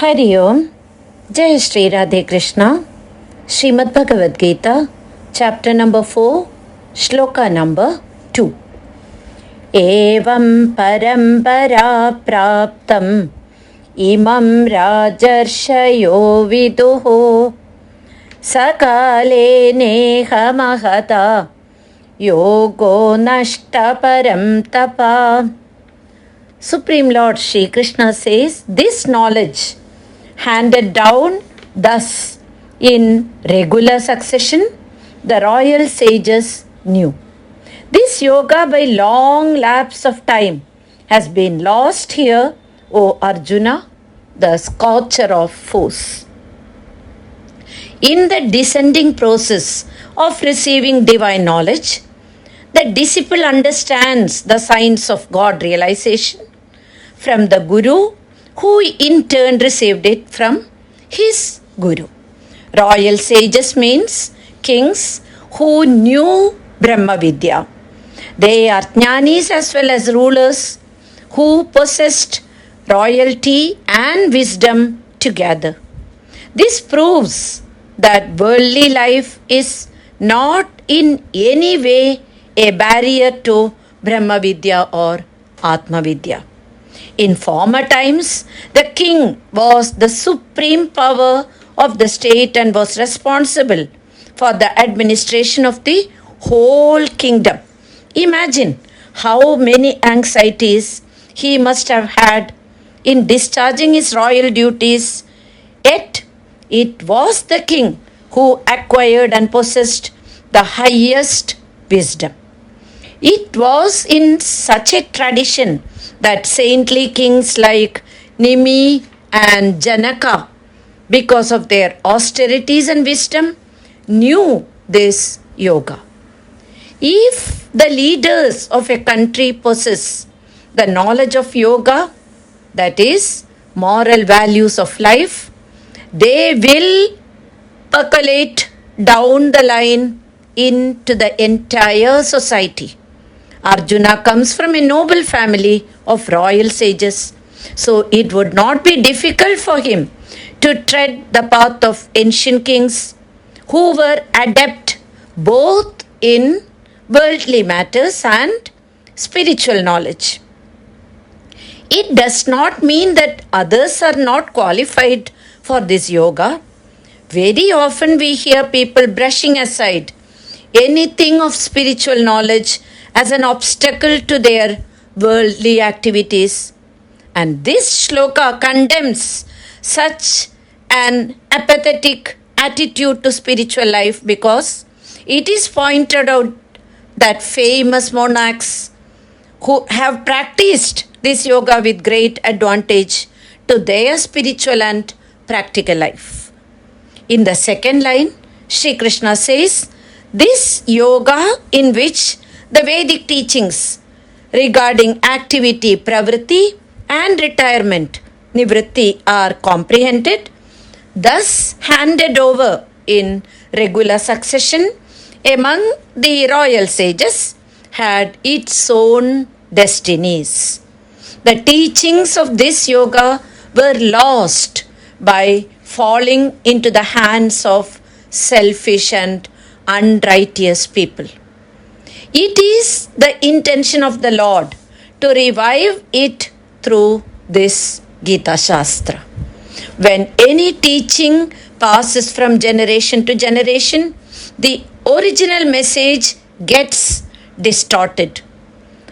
Hari Om, Jai Shri Radhe Krishna, Srimad Bhagavad Gita, Chapter number 4, Shloka number 2. Evaṁ paramparā-prāptam, imaṁ rājarṣhayo viduḥ, kāleneha mahatā, yogo naṣhṭaḥ parantapa. Supreme Lord Shri Krishna says, this knowledge handed down thus in regular succession, the royal sages knew. This yoga by long lapse of time has been lost here, O Arjuna, the scorcher of foes. In the descending process of receiving divine knowledge, the disciple understands the signs of God realization from the Guru, who in turn received it from his Guru. Royal sages means kings who knew Brahma Vidya. They are jnanis as well as rulers who possessed royalty and wisdom together. This proves that worldly life is not in any way a barrier to Brahma Vidya or Atma Vidya. In former times, the king was the supreme power of the state and was responsible for the administration of the whole kingdom. Imagine how many anxieties he must have had in discharging his royal duties. Yet, it was the king who acquired and possessed the highest wisdom. It was in such a tradition that saintly kings like Nimi and Janaka, because of their austerities and wisdom, knew this yoga. If the leaders of a country possess the knowledge of yoga, that is, moral values of life, they will percolate down the line into the entire society. Arjuna comes from a noble family of royal sages, so it would not be difficult for him to tread the path of ancient kings who were adept both in worldly matters and spiritual knowledge. It does not mean that others are not qualified for this yoga. Very often we hear people brushing aside anything of spiritual knowledge as an obstacle to their worldly activities. And this shloka condemns such an apathetic attitude to spiritual life because it is pointed out that famous monarchs who have practiced this yoga with great advantage to their spiritual and practical life. In the second line, Shri Krishna says, this yoga in which the Vedic teachings regarding activity, pravritti, and retirement, nivritti, are comprehended, thus handed over in regular succession among the royal sages, had its own destinies. The teachings of this yoga were lost by falling into the hands of selfish and unrighteous people. It is the intention of the Lord to revive it through this Gita Shastra. When any teaching passes from generation to generation, the original message gets distorted.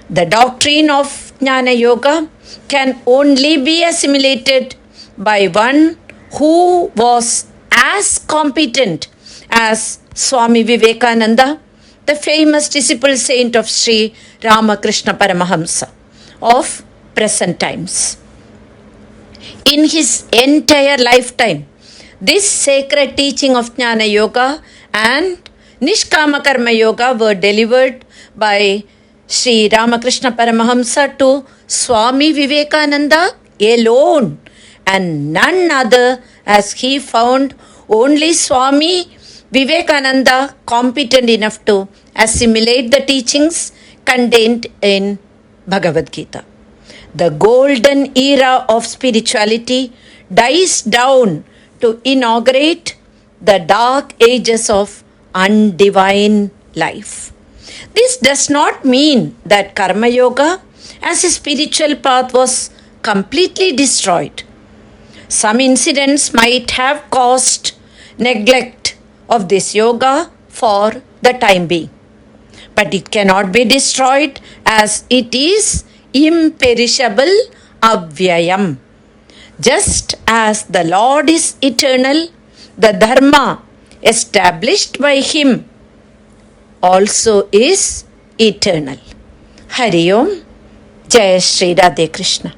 The doctrine of Jnana Yoga can only be assimilated by one who was as competent as Swami Vivekananda, the famous disciple saint of Sri Ramakrishna Paramahamsa of present times. In his entire lifetime, this sacred teaching of Jnana Yoga and Nishkama Karma Yoga were delivered by Sri Ramakrishna Paramahamsa to Swami Vivekananda alone, and none other, as he found only Swami Vivekananda competent enough to assimilate the teachings contained in Bhagavad Gita. the golden era of spirituality dies down to inaugurate the dark ages of undivine life. This does not mean that Karma Yoga as a spiritual path was completely destroyed. Some incidents might have caused neglect of this yoga for the time being, but it cannot be destroyed as it is imperishable, avyayam. Just as the Lord is eternal, the dharma established by Him also is eternal. Hari Om. Jai Shri Radhe Krishna.